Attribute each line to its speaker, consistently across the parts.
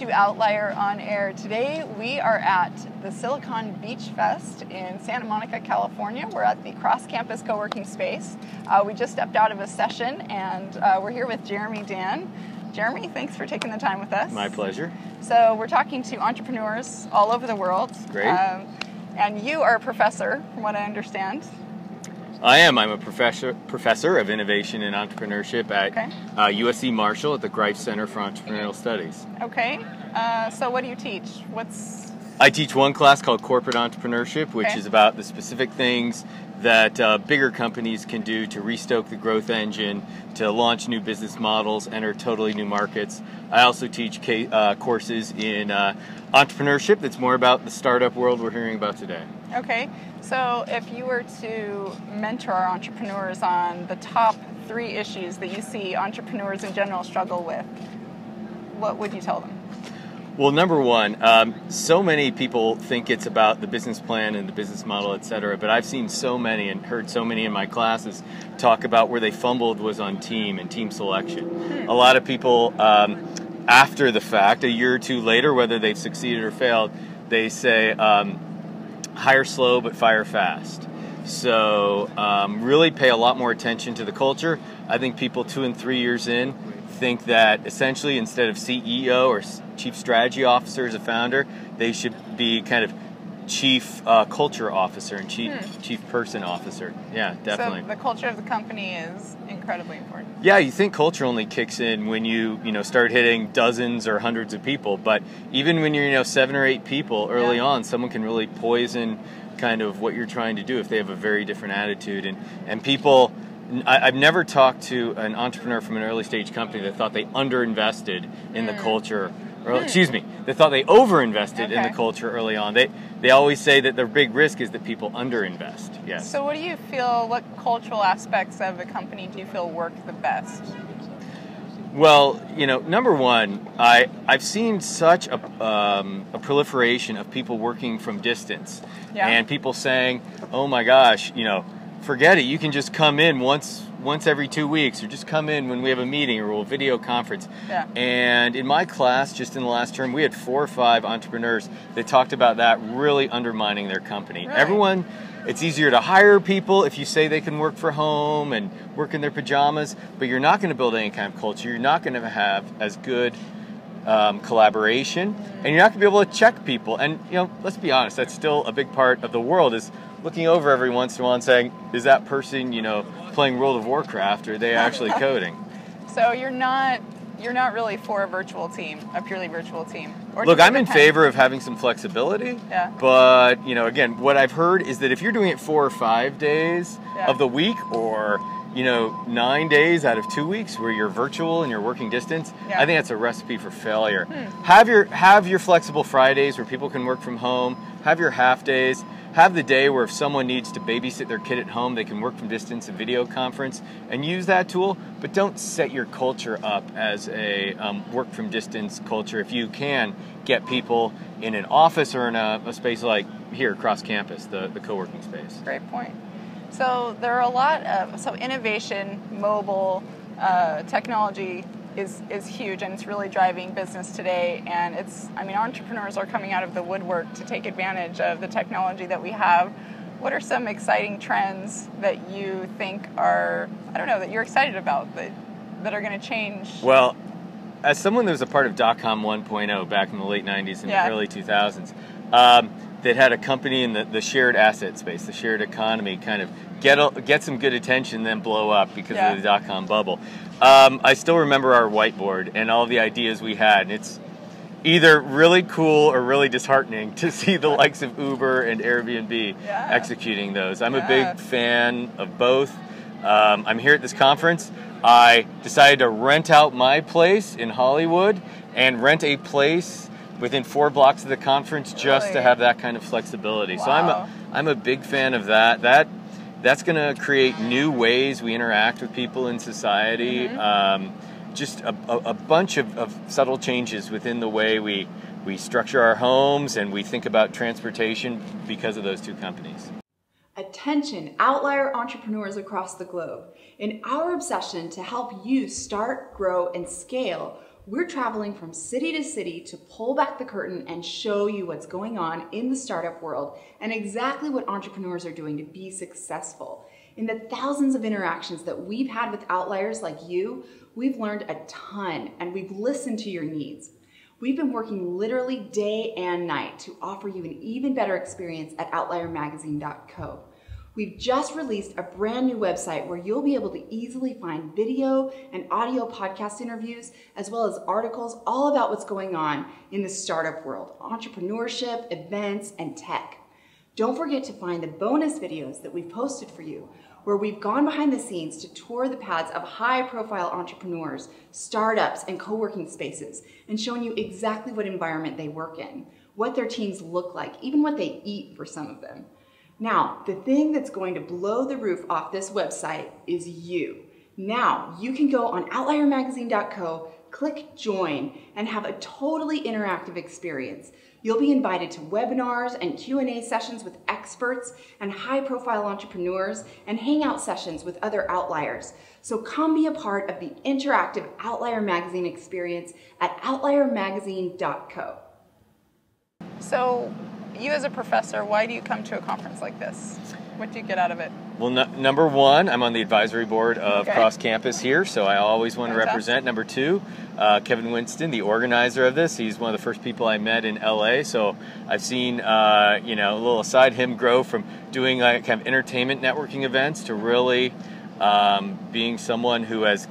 Speaker 1: to Outlier on Air. Today we are at the Silicon Beach Fest in Santa Monica, California. We're at the cross-campus co-working space. We just stepped out of a session and we're here with Jeremy Dann. Jeremy, thanks for taking the time with us.
Speaker 2: My pleasure.
Speaker 1: So we're talking to entrepreneurs all over the world.
Speaker 2: Great.
Speaker 1: And you are a professor, from what I understand.
Speaker 2: I am. I'm a professor of innovation and entrepreneurship at USC Marshall at the Greif Center for Entrepreneurial Studies.
Speaker 1: Okay. So what do you teach?
Speaker 2: I teach one class called Corporate Entrepreneurship, which is about the specific things that bigger companies can do to restoke the growth engine, to launch new business models, enter totally new markets. I also teach courses in entrepreneurship that's more about the startup world we're hearing about today.
Speaker 1: Okay, so if you were to mentor our entrepreneurs on the top 3 issues that you see entrepreneurs in general struggle with, what would you tell them?
Speaker 2: Well, number one, so many people think it's about the business plan and the business model, et cetera, but I've seen so many and heard so many in my classes talk about where they fumbled was on team and team selection. A lot of people, after the fact, a year or two later, whether they've succeeded or failed, they say, hire slow but fire fast. So really pay a lot more attention to the culture. I think people 2 and 3 years in think that essentially instead of CEO or chief strategy officer as a founder, they should be kind of chief culture officer and chief person officer. Yeah, definitely.
Speaker 1: So the culture of the company is incredibly important.
Speaker 2: Yeah, you think culture only kicks in when you start hitting dozens or hundreds of people, but even when you're 7 or 8 people early on, someone can really poison kind of what you're trying to do if they have a very different attitude. And people, I've never talked to an entrepreneur from an early stage company that thought they underinvested in the culture. Or, excuse me, they thought they overinvested in the culture early on. They always say that their big risk is that people underinvest. Yes.
Speaker 1: So what do you feel, what cultural aspects of a company do you feel work the best?
Speaker 2: Well, number one, I've seen such a proliferation of people working from distance. And people saying, oh my gosh, forget it, you can just come in once every 2 weeks, or just come in when we have a meeting or we'll video conference. And in my class, just in the last term, we had 4 or 5 entrepreneurs that talked about that really undermining their company.
Speaker 1: Really?
Speaker 2: Everyone, it's easier to hire people if you say they can work from home and work in their pajamas, but you're not going to build any kind of culture. You're not going to have as good collaboration, and you're not going to be able to check people. And let's be honest, that's still a big part of the world, is looking over every once in a while and saying, is that person playing World of Warcraft, or are they actually coding? So
Speaker 1: you're not really for a virtual team, a purely virtual team? Or
Speaker 2: look, I'm in favor of having some flexibility, but again, what I've heard is that if you're doing it 4 or 5 days of the week, or 9 days out of 2 weeks where you're virtual and you're working distance, I think that's a recipe for failure. Have your flexible Fridays where people can work from home. Have your half days. Have the day where if someone needs to babysit their kid at home, they can work from distance and video conference, and use that tool. But don't set your culture up as a work from distance culture. If you can get people in an office or in a space like here across campus, the co-working space.
Speaker 1: Great point. So there are a lot of innovation, mobile technology is huge, and it's really driving business today. And entrepreneurs are coming out of the woodwork to take advantage of the technology that we have. What are some exciting trends that you think that you're excited about that are going to change?
Speaker 2: Well, as someone that was a part of .com 1.0 back in the late 90s and early 2000s, that had a company in the shared asset space, the shared economy, kind of get some good attention, then blow up because of the .com bubble. I still remember our whiteboard and all the ideas we had, and it's either really cool or really disheartening to see the likes of Uber and Airbnb executing those. I'm a big fan of both. I'm here at this conference. I decided to rent out my place in Hollywood and rent a place within 4 blocks of the conference just to have that kind of flexibility. So I'm a big fan of that. That's going to create new ways we interact with people in society. Just a bunch of subtle changes within the way we structure our homes and we think about transportation because of those 2 companies.
Speaker 3: Attention, Outlier entrepreneurs across the globe. In our obsession to help you start, grow, and scale, we're traveling from city to city to pull back the curtain and show you what's going on in the startup world and exactly what entrepreneurs are doing to be successful. In the thousands of interactions that we've had with outliers like you, we've learned a ton and we've listened to your needs. We've been working literally day and night to offer you an even better experience at outliermagazine.co. We've just released a brand new website where you'll be able to easily find video and audio podcast interviews, as well as articles all about what's going on in the startup world, entrepreneurship, events, and tech. Don't forget to find the bonus videos that we've posted for you, where we've gone behind the scenes to tour the paths of high-profile entrepreneurs, startups, and co-working spaces, and showing you exactly what environment they work in, what their teams look like, even what they eat for some of them. Now, the thing that's going to blow the roof off this website is you. Now, you can go on outliermagazine.co, click join, and have a totally interactive experience. You'll be invited to webinars and Q&A sessions with experts and high-profile entrepreneurs and hangout sessions with other outliers. So come be a part of the interactive Outlier Magazine experience at outliermagazine.co.
Speaker 1: So, you as a professor, why do you come to a conference like this? What do you get out of it?
Speaker 2: Well, number one, I'm on the advisory board of Cross Campus here, so I always want to represent. Number two, Kevin Winston, the organizer of this, he's one of the first people I met in LA, so I've seen, a little aside, him grow from doing like kind of entertainment networking events to really being someone who has,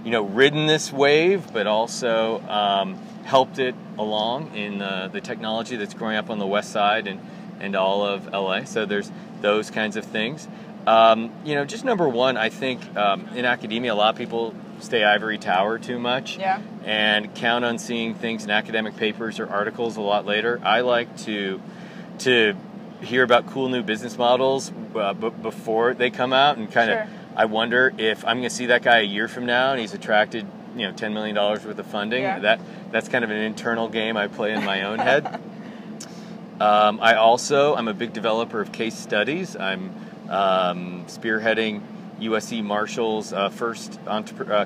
Speaker 2: ridden this wave, but also helped it along in the technology that's growing up on the west side and all of LA. So there's those kinds of things. Just number one, I think in academia, a lot of people stay Ivory Tower too much and count on seeing things in academic papers or articles a lot later. I like to hear about cool new business models before they come out, and kind of I wonder if I'm going to see that guy a year from now and he's attracted $10 million worth of funding. That's kind of an internal game I play in my own head. I'm a big developer of case studies. I'm spearheading USC Marshall's first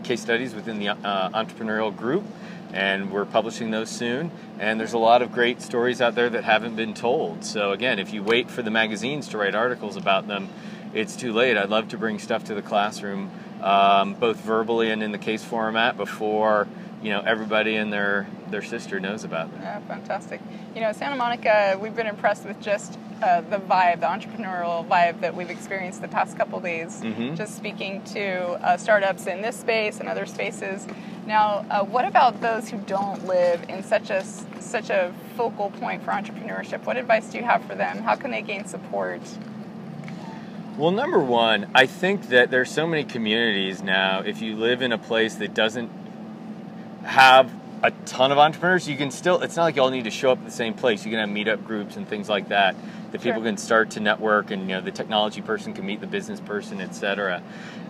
Speaker 2: case studies within the Entrepreneurial group, and we're publishing those soon. And there's a lot of great stories out there that haven't been told. So again, if you wait for the magazines to write articles about them, it's too late. I'd love to bring stuff to the classroom, both verbally and in the case format, before everybody and their sister knows about them.
Speaker 1: Yeah, fantastic. Santa Monica, we've been impressed with just the vibe, the entrepreneurial vibe that we've experienced the past couple days, just speaking to startups in this space and other spaces. Now, what about those who don't live in such a focal point for entrepreneurship? What advice do you have for them? How can they gain support?
Speaker 2: Well, number one, I think that there's so many communities now. If you live in a place that doesn't have a ton of entrepreneurs, you can still, it's not like you all need to show up at the same place. You can have meetup groups and things like that people can start to network, and the technology person can meet the business person, etc.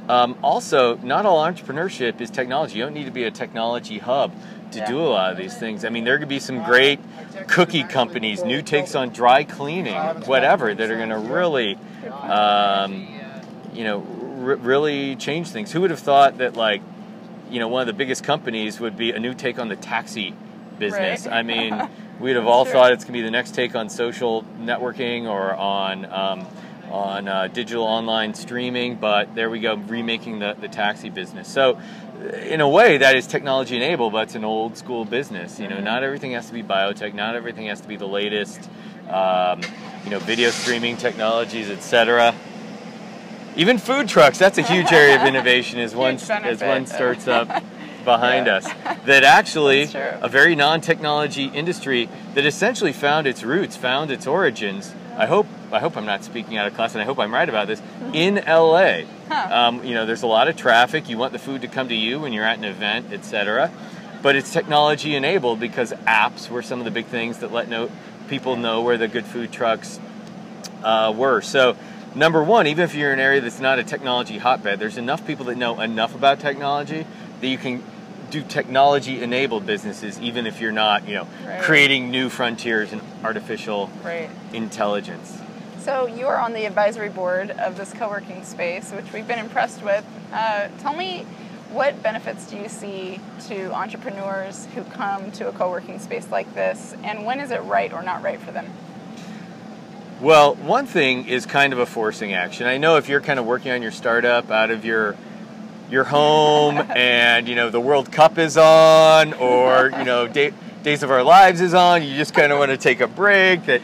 Speaker 2: Also, not all entrepreneurship is technology. You don't need to be a technology hub to do a lot of these things. I mean, there could be some great cookie companies, new takes on dry cleaning, whatever, that are going to really, really change things. Who would have thought that, one of the biggest companies would be a new take on the taxi business? Right. I mean, we'd have all thought it's going to be the next take on social networking or on digital online streaming, but there we go, remaking the taxi business. So in a way, that is technology enabled, but it's an old school business. Not everything has to be biotech, not everything has to be the latest, video streaming technologies, etc. Even food trucks, that's a huge area of innovation as one starts up behind us. That actually, a very non-technology industry that essentially found its roots, found its origins. I hope I'm not speaking out of class, and I hope I'm right about this, in LA. There's a lot of traffic. You want the food to come to you when you're at an event, etc. But it's technology enabled because apps were some of the big things that let people know where the good food trucks were. So, number one, even if you're in an area that's not a technology hotbed, there's enough people that know enough about technology that you can do technology-enabled businesses, even if you're not, creating new frontiers in artificial intelligence.
Speaker 1: So you are on the advisory board of this co-working space, which we've been impressed with. Tell me, what benefits do you see to entrepreneurs who come to a co-working space like this, and when is it right or not right for them?
Speaker 2: Well, one thing is kind of a forcing action. I know if you're kind of working on your startup out of your home and, you know, the World Cup is on, or, you know, Days of Our Lives is on, you just kind of want to take a break, that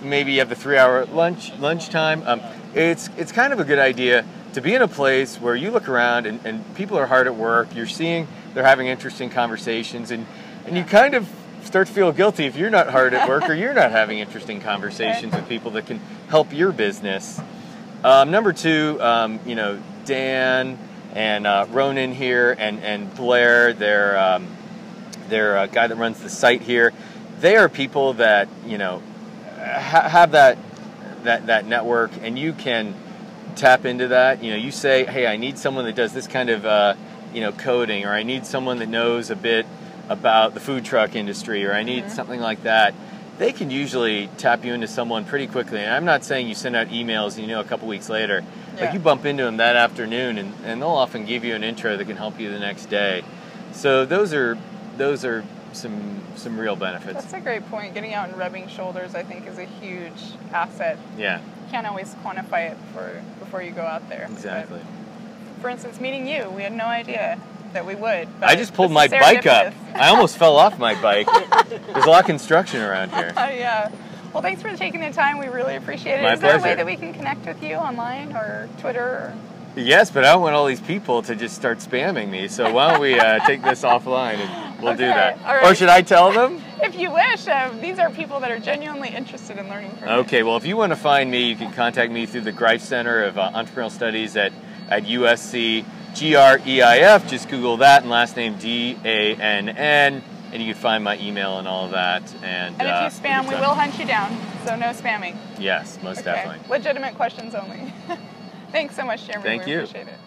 Speaker 2: maybe you have the 3-hour lunchtime. It's kind of a good idea to be in a place where you look around and people are hard at work, you're seeing they're having interesting conversations, and you kind of start to feel guilty if you're not hard at work or you're not having interesting conversations with people that can help your business. Number two, you know, Dan and Ronan here and Blair, their guy that runs the site here, they are people that, you know, have that network, and you can tap into that. You know, you say, hey, I need someone that does this kind of you know, coding, or I need someone that knows a bit about the food truck industry, or I need something like that. They can usually tap you into someone pretty quickly. And I'm not saying you send out emails and you know a couple weeks later. Like, you bump into them that afternoon, and they'll often give you an intro that can help you the next day. So those are some real benefits.
Speaker 1: That's a great point. Getting out and rubbing shoulders, I think, is a huge asset.
Speaker 2: Yeah.
Speaker 1: You can't always quantify it before you go out there.
Speaker 2: Exactly.
Speaker 1: But, for instance, meeting you, we had no idea that we would.
Speaker 2: I just pulled my bike up. I almost fell off my bike. There's a lot of construction around here.
Speaker 1: Yeah. Well, thanks for taking the time. We really appreciate it.
Speaker 2: My
Speaker 1: Is there
Speaker 2: pleasure.
Speaker 1: a way that we can connect with you online or Twitter? Or...
Speaker 2: Yes, but I don't want all these people to just start spamming me. So why don't we take this offline and we'll do that.
Speaker 1: All right.
Speaker 2: Or should I tell them?
Speaker 1: If you wish. These are people that are genuinely interested in learning from you.
Speaker 2: Okay, well, if you want to find me, you can contact me through the Greif Center of Entrepreneurial Studies at USC. Greif, just Google that, and last name Dann, and you can find my email and all of that. And
Speaker 1: if you spam, we will hunt you down, so no spamming.
Speaker 2: Yes, most definitely.
Speaker 1: Legitimate questions only. Thanks so much, Jeremy.
Speaker 2: Thank
Speaker 1: we
Speaker 2: you.
Speaker 1: Appreciate it.